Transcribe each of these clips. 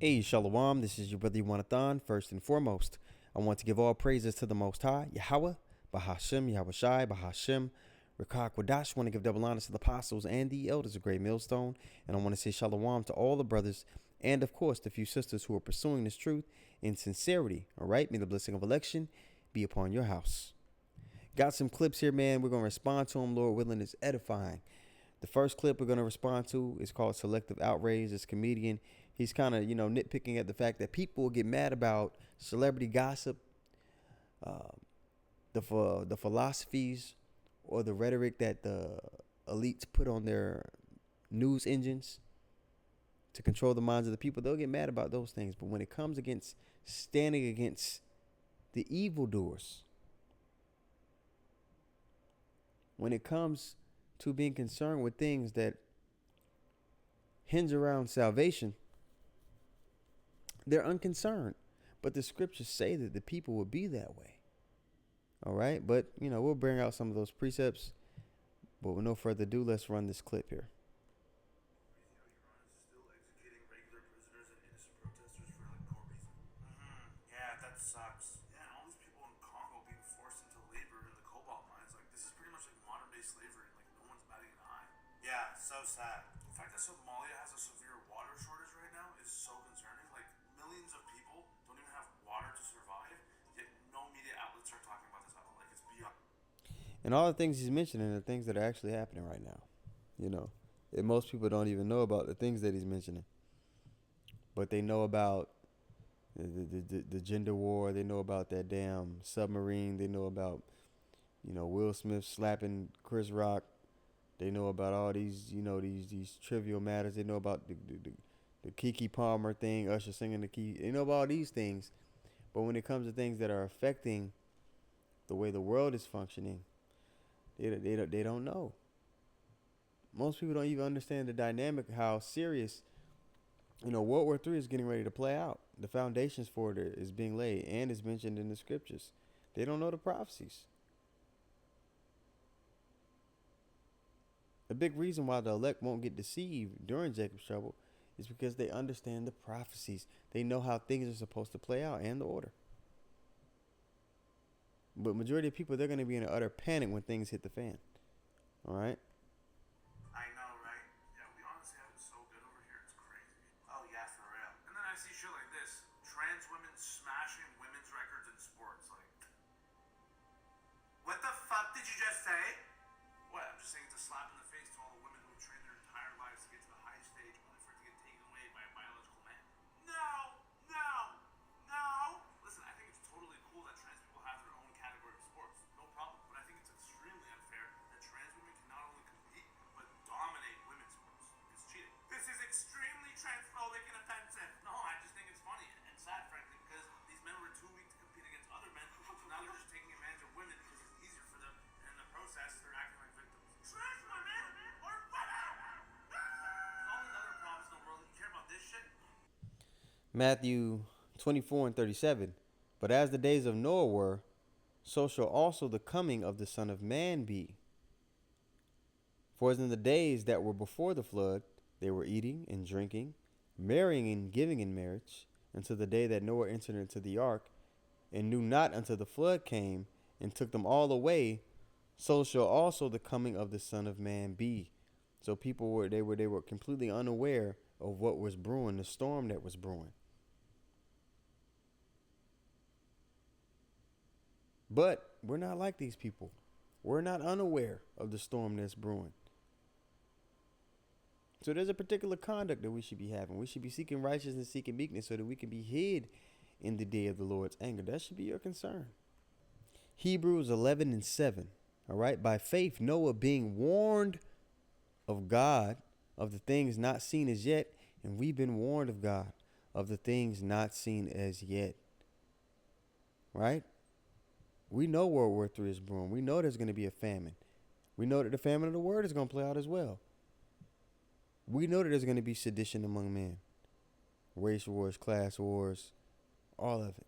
Hey, Shalom, this is your brother Yuanathan. First and foremost, I want to give all praises to the Most High, Yahweh, Bahashem, Yahweh Shai, Bahashem, Rekah Kwadash. I want to give double honor to the apostles and the elders of Great Millstone. And I want to say Shalom to all the brothers and, of course, the few sisters who are pursuing this truth in sincerity. All right, may the blessing of election be upon your house. Got some clips here, man. We're going to respond to them, Lord willing. It's edifying. The first clip we're going to respond to is called Selective Outrage. This comedian, he's kind of, nitpicking at the fact that people get mad about celebrity gossip, the philosophies or the rhetoric that the elites put on their news engines to control the minds of the people. They'll get mad about those things. But when it comes against standing against the evildoers, when it comes to being concerned with things that hinge around salvation, they're unconcerned. But the scriptures say that the people will be that way. All right. But, we'll bring out some of those precepts. But with no further ado, let's run this clip here. Still executing regular prisoners and innocent protesters for no reason. Yeah, that sucks. Yeah, and all these people in Congo being forced into labor in the cobalt mines. This is pretty much like modern day slavery. No one's batting an eye. Yeah, so sad. The fact that Somalia has a severe water shortage right now is so concerning. Millions of people don't even have water to survive, yet no media outlets are talking about this. It's beyond. And all the things he's mentioning are things that are actually happening right now. And most people don't even know about the things that he's mentioning. But they know about the gender war. They know about that damn submarine. They know about, Will Smith slapping Chris Rock. They know about all these, these trivial matters. They know about the Keke Palmer thing, Usher singing the key. They know about all these things. But when it comes to things that are affecting the way the world is functioning, they don't know. Most people don't even understand the dynamic, how serious, World War III is getting ready to play out. The foundations for it is being laid and is mentioned in the scriptures. They don't know the prophecies. A big reason why the elect won't get deceived during Jacob's trouble is because they understand the prophecies. They know how things are supposed to play out and the order. But majority of people, they're going to be in an utter panic when things hit the fan. All right? I know, right? Yeah, we honestly have it so good over here. It's crazy. Oh, yeah, for real. And then I see shit like this. Trans women smashing women's records in sports. What the fuck did you just say? What? I'm just saying it's a slap in the face to all the women who have trained their entire lives to get to the highest stage only for it to get taken away by a biological man. No! No! No! Listen, I think it's totally cool that trans people have their own category of sports. No problem. But I think it's extremely unfair that trans women can not only compete, but dominate women's sports. It's cheating. This is extremely transphobic and offensive. No, I just think it's funny and sad, frankly, because these men were too weak to compete against other men. So now they're just taking advantage of women because it's easier for them. And in the process, they're acting like victims. Trans women or women! All the other problems in the world, you care about this shit? Matthew 24 and 37. But as the days of Noah were, so shall also the coming of the Son of Man be. For as in the days that were before the flood, they were eating and drinking, marrying and giving in marriage, until the day that Noah entered into the ark, and knew not until the flood came and took them all away, so shall also the coming of the Son of Man be. So people were completely unaware of what was brewing, the storm that was brewing. But we're not like these people. We're not unaware of the storm that's brewing. So there's a particular conduct that we should be having. We should be seeking righteousness, seeking meekness, so that we can be hid in the day of the Lord's anger. That should be your concern. Hebrews 11 and 7. All right. By faith, Noah, being warned of God of the things not seen as yet, and we've been warned of God of the things not seen as yet. Right? We know World War III is brewing. We know there's going to be a famine. We know that the famine of the word is going to play out as well. We know that there's going to be sedition among men. Race wars, class wars, all of it.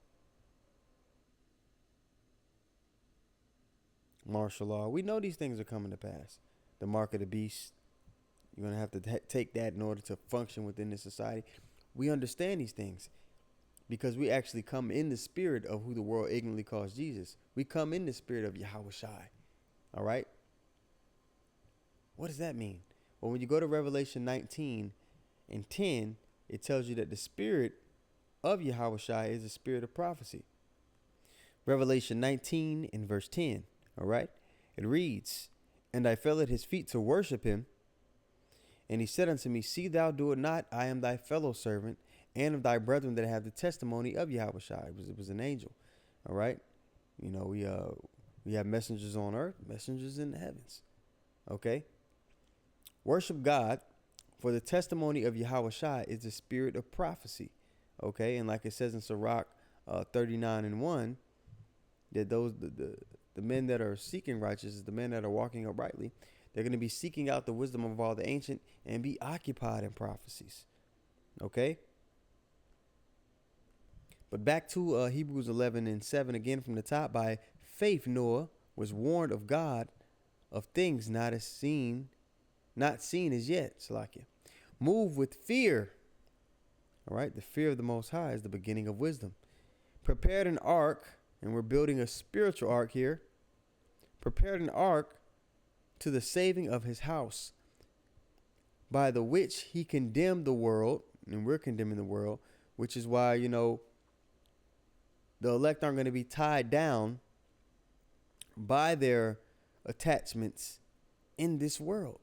Martial law. We know these things are coming to pass. The mark of the beast. You're going to have to take that in order to function within this society. We understand these things because we actually come in the spirit of who the world ignorantly calls Jesus. We come in the spirit of Yahweh Shai. All right? What does that mean? Well, when you go to Revelation 19 and 10, it tells you that the spirit of Yahweh Shai is the spirit of prophecy. Revelation 19 and verse 10. All right? It reads, "And I fell at his feet to worship him. And he said unto me, See thou do it not. I am thy fellow servant and of thy brethren that have the testimony of Yahweh Shai." It was an angel. All right? You know, we have messengers on earth, messengers in the heavens. Okay? Worship God, for the testimony of Yahweh Shai is the spirit of prophecy. Okay? And like it says in Sirach 39 and 1, that the men that are seeking righteousness, the men that are walking uprightly, they're going to be seeking out the wisdom of all the ancient and be occupied in prophecies. Okay? But back to Hebrews 11 and 7 again from the top. By faith Noah was warned of God of things not seen as yet. Salakia. Move with fear. All right? The fear of the Most High is the beginning of wisdom. Prepared an ark, and we're building a spiritual ark here. Prepared an ark to the saving of his house, by the which he condemned the world, and we're condemning the world, which is why, you know, the elect aren't going to be tied down by their attachments in this world.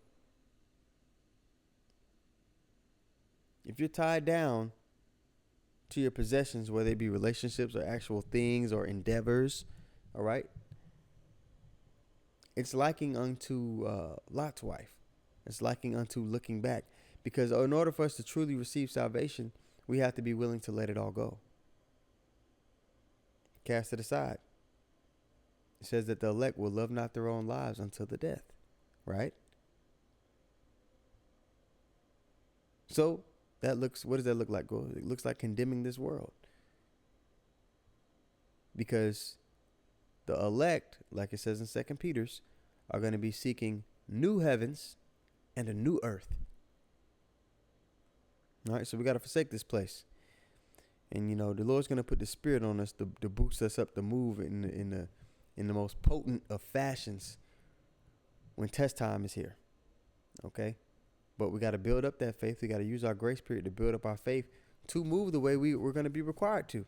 If you're tied down to your possessions, whether they be relationships or actual things or endeavors, all right, it's liking unto Lot's wife. It's liking unto looking back. Because in order for us to truly receive salvation, we have to be willing to let it all go. Cast it aside. It says that the elect will love not their own lives until the death. Right? So what does that look like? It looks like condemning this world. Because the elect, like it says in 2 Peter's, are going to be seeking new heavens and a new earth. All right, so we got to forsake this place. And, you know, the Lord's going to put the spirit on us to boost us up to move in the most potent of fashions when test time is here. Okay? But we got to build up that faith. We got to use our grace period to build up our faith to move the way we're going to be required to.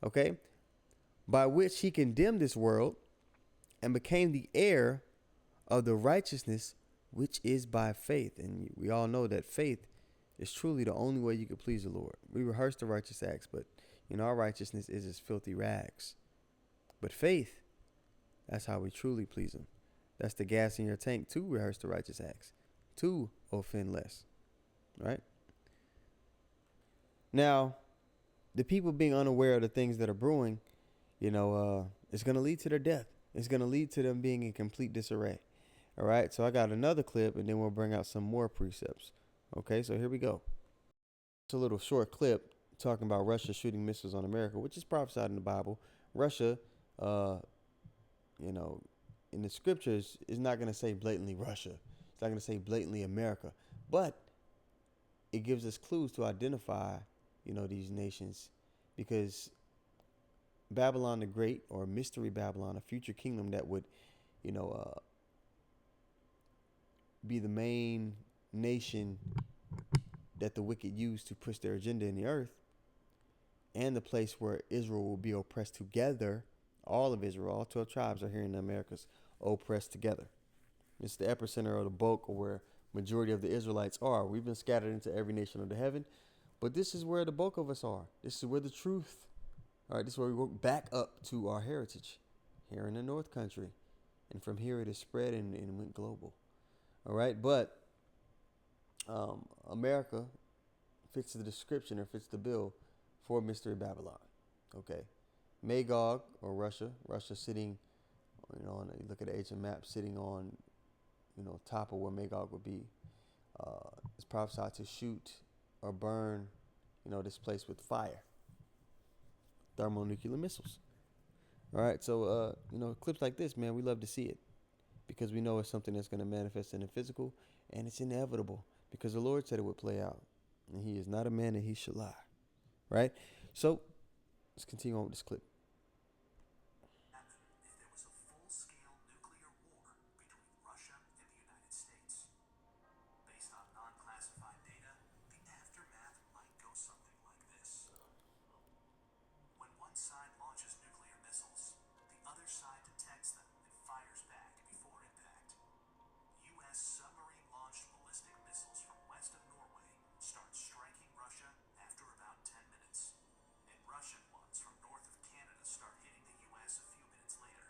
Okay? By which he condemned this world and became the heir of the righteousness which is by faith. And we all know that faith is truly the only way you can please the Lord. We rehearse the righteous acts, but, you know, our righteousness is as filthy rags. But faith, that's how we truly please him. That's the gas in your tank to rehearse the righteous acts, to offend less. Right? Now, the people being unaware of the things that are brewing, you know, it's going to lead to their death. It's going to lead to them being in complete disarray. All right, so I got another clip, and then we'll bring out some more precepts. Okay, so here we go. It's a little short clip talking about Russia shooting missiles on America, which is prophesied in the Bible. Russia, you know, in the scriptures, is not going to say blatantly Russia. It's not going to say blatantly America. But it gives us clues to identify, you know, these nations, because Babylon the Great, or Mystery Babylon, a future kingdom that would, you know, be the main nation that the wicked use to push their agenda in the earth, and the place where Israel will be oppressed together. All of Israel, all 12 tribes are here in the Americas, oppressed together. It's the epicenter of the bulk of where majority of the Israelites are. We've been scattered into every nation under heaven, but this is where the bulk of us are. This is where the truth, all right, this is where we work back up to our heritage here in the North Country. And from here it is spread and went global. All right, but America fits the description, or fits the bill for Mystery Babylon. Okay, Magog, or Russia sitting, you know, you look at the ancient map, sitting on, you know, top of where Magog would be, is prophesied to shoot or burn, you know, this place with fire, thermonuclear missiles. All right, so you know, clips like this, man, we love to see it, because we know it's something that's going to manifest in the physical, and it's inevitable because the Lord said it would play out. And he is not a man that he should lie. Right? So let's continue on with this clip. If there was a full-scale nuclear war between Russia and the United States. Based on non-classified data, the aftermath might go something like this. When one side launches nuclear missiles, the other side detects them and fires back before impact. U.S. submarine-launched ballistic missiles from west of Norway start striking Russia after about 10 minutes, and Russian ones from north of Canada start hitting the U.S. a few minutes later.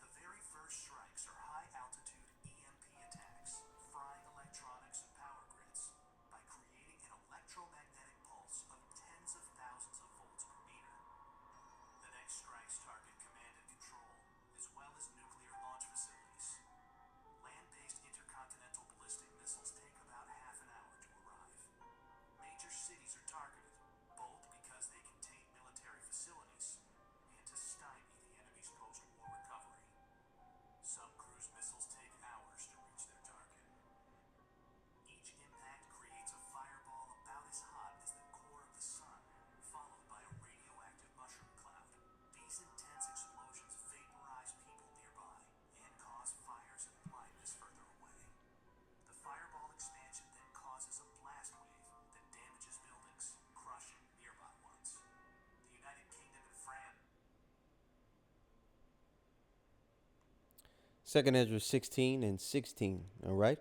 The very first strikes are high-altitude EMP attacks, frying electronics and power grids by creating an electromagnetic pulse of tens of thousands of volts per meter. The next strikes target command and control, as well as nuclear launch facilities. Land-based intercontinental ballistic missiles take about half an hour to arrive. Major cities are targeted, both because they contain military facilities and to stymie the enemy's post-war recovery. Some cruise missiles take hours to reach their target. Each impact creates a fireball about as hot as the core of the sun, followed by a radioactive mushroom cloud. These intense explosions vaporize people nearby and cause fires and blindness further away. The fireball expansion then causes a blast wave that damages buildings, crushing nearby ones. The United Kingdom and France. 2nd Ezra 16 and 16. All right.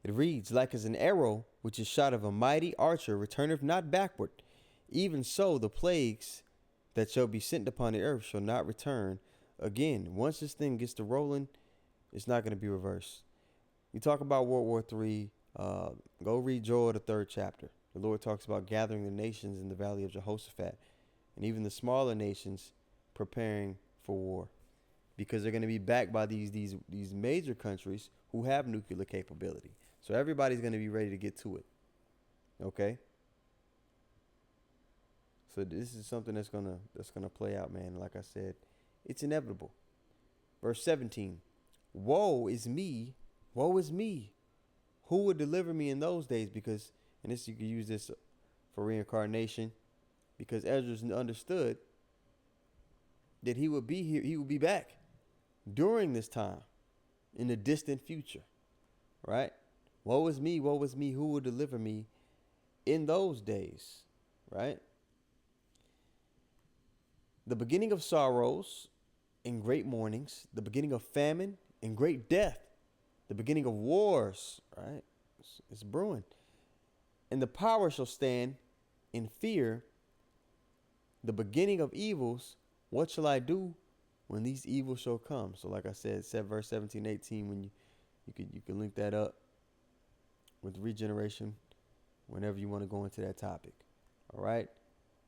It reads, like as an arrow which is shot of a mighty archer returneth not backward, even so the plagues that shall be sent upon the earth shall not return again. Once this thing gets to rolling, it's not going to be reversed. You talk about World War III, go read Joel, the 3rd chapter. The Lord talks about gathering the nations in the valley of Jehoshaphat, and even the smaller nations preparing for war, because they're going to be backed by these major countries who have nuclear capability. So everybody's going to be ready to get to it. Okay? So this is something that's gonna play out, man. Like I said, it's inevitable. Verse 17. Woe is me, woe is me. Who would deliver me in those days? Because, and this, you can use this for reincarnation, because Ezra understood that he would be here, he would be back during this time in the distant future, right? Woe is me, who will deliver me in those days, right? The beginning of sorrows and great mournings, the beginning of famine and great death, the beginning of wars, right? It's brewing. And the power shall stand in fear, the beginning of evils. What shall I do when these evils shall come? So like I said, verse 17, 18, when you can link that up with regeneration whenever you want to go into that topic. All right.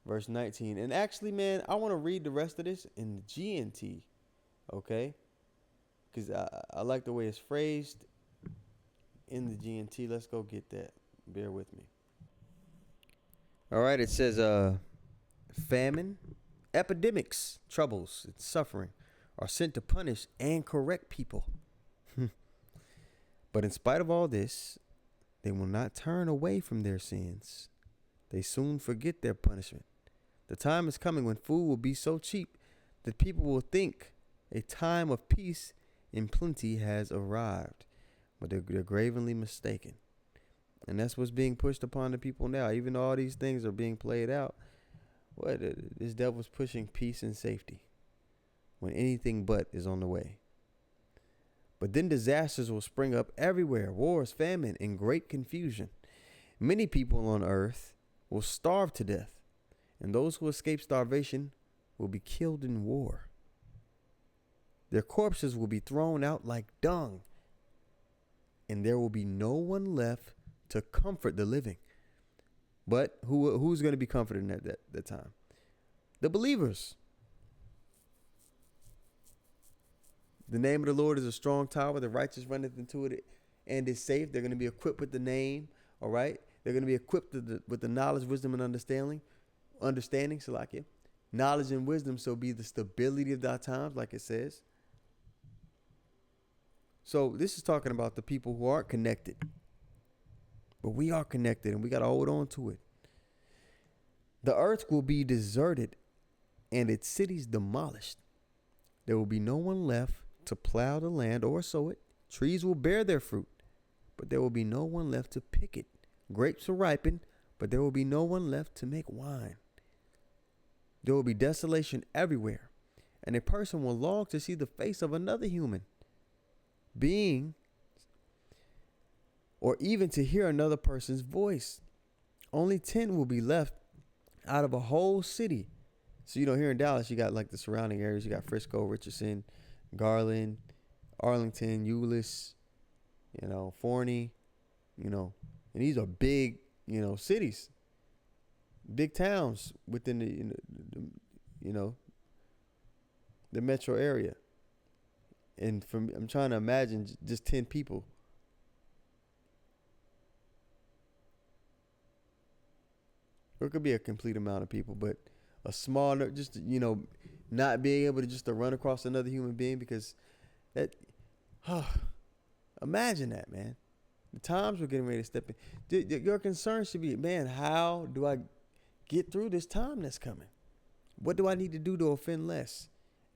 Verse 19. And actually, man, I want to read the rest of this in the GNT. Okay. Because I like the way it's phrased in the GNT. Let's go get that. Bear with me. All right. It says, famine, epidemics, troubles, and suffering are sent to punish and correct people. But in spite of all this, they will not turn away from their sins. They soon forget their punishment. The time is coming when food will be so cheap that people will think a time of peace and plenty has arrived. But they're gravely mistaken. And that's what's being pushed upon the people now. Even though all these things are being played out, this devil's pushing peace and safety when anything but is on the way. But then disasters will spring up everywhere, wars, famine, and great confusion. Many people on earth will starve to death, and those who escape starvation will be killed in war. Their corpses will be thrown out like dung, and there will be no one left to comfort the living. But who's going to be comforted at that time? The believers. The name of the Lord is a strong tower. The righteous runneth into it and is safe. They're going to be equipped with the name. All right. They're going to be equipped with the knowledge, wisdom, and understanding. Salakia. Knowledge and wisdom shall be the stability of thy times, like it says. So this is talking about the people who aren't connected. But we are connected and we got to hold on to it. The earth will be deserted and its cities demolished. There will be no one left to plow the land or sow it. Trees will bear their fruit, but there will be no one left to pick it. Grapes will ripen, but there will be no one left to make wine. There will be desolation everywhere, and a person will long to see the face of another human being or even to hear another person's voice. Only 10 will be left out of a whole city. So, here in Dallas, you got like the surrounding areas. You got Frisco, Richardson, Garland, Arlington, Euless, Forney, and these are big, cities, big towns within the metro area. And I'm trying to imagine just 10 people. Or it could be a complete amount of people, but a small, just, not being able to just to run across another human being, because that, imagine that, man. The times we're getting ready to step in. Your concern should be, man, how do I get through this time that's coming? What do I need to do to offend less?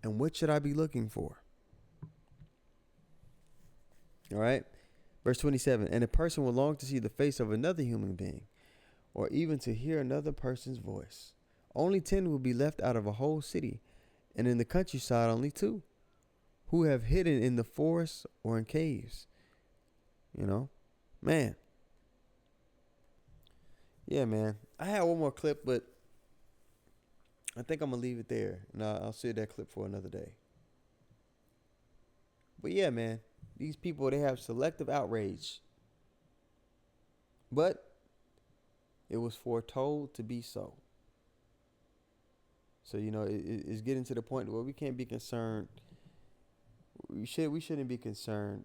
And what should I be looking for? All right. Verse 27, and a person will long to see the face of another human being, or even to hear another person's voice. Only 10 will be left out of a whole city, and in the countryside only 2, who have hidden in the forests or in caves. Man. Yeah, man. I had one more clip, but I think I'm going to leave it there, and I'll save that clip for another day. But yeah, man, these people, they have selective outrage. But it was foretold to be so. So, it's getting to the point where we can't be concerned. We shouldn't be concerned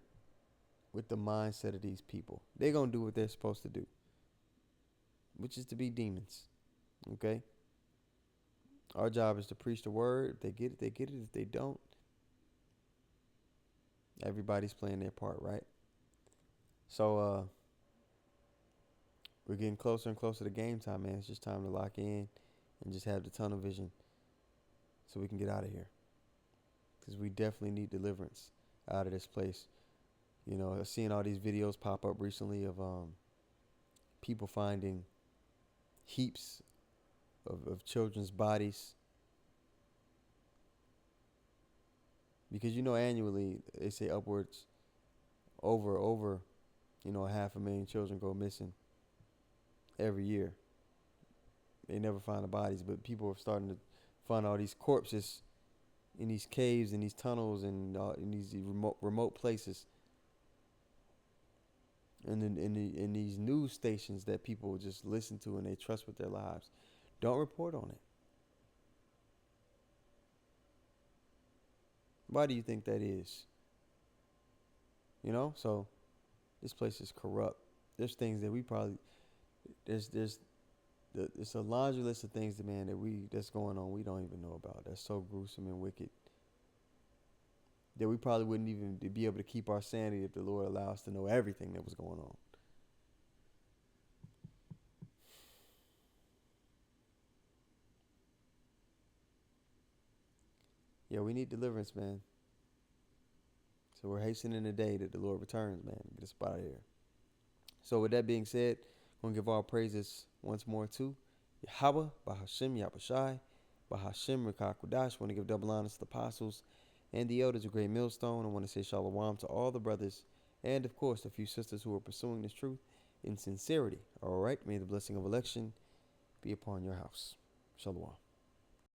with the mindset of these people. They're going to do what they're supposed to do, which is to be demons. Okay? Our job is to preach the word. If they get it, they get it. If they don't, everybody's playing their part, right? So, we're getting closer and closer to game time, man. It's just time to lock in and just have the tunnel vision so we can get out of here. Because we definitely need deliverance out of this place. I've seen all these videos pop up recently of people finding heaps of children's bodies. Because, annually they say upwards over 500,000 children go missing every year. They never find the bodies, but people are starting to find all these corpses in these caves, in these tunnels, and in these remote places. And in these news stations that people just listen to and they trust with their lives, don't report on it. Why do you think that is? So this place is corrupt. There's things that we probably it's a laundry list of things, man, that's going on we don't even know about. That's so gruesome and wicked that we probably wouldn't even be able to keep our sanity if the Lord allows us to know everything that was going on. Yeah, we need deliverance, man. So we're hastening the day that the Lord returns, man. Get us out of here. So with that being said, I'm going to give all praises once more to Yahweh, Bahashim, Yahushai, Bahashim, Rikakudash. I want to give double honors to the apostles and the elders of Great Millstone. I want to say shalom to all the brothers and, of course, the few sisters who are pursuing this truth in sincerity. All right, may the blessing of election be upon your house. Shalom.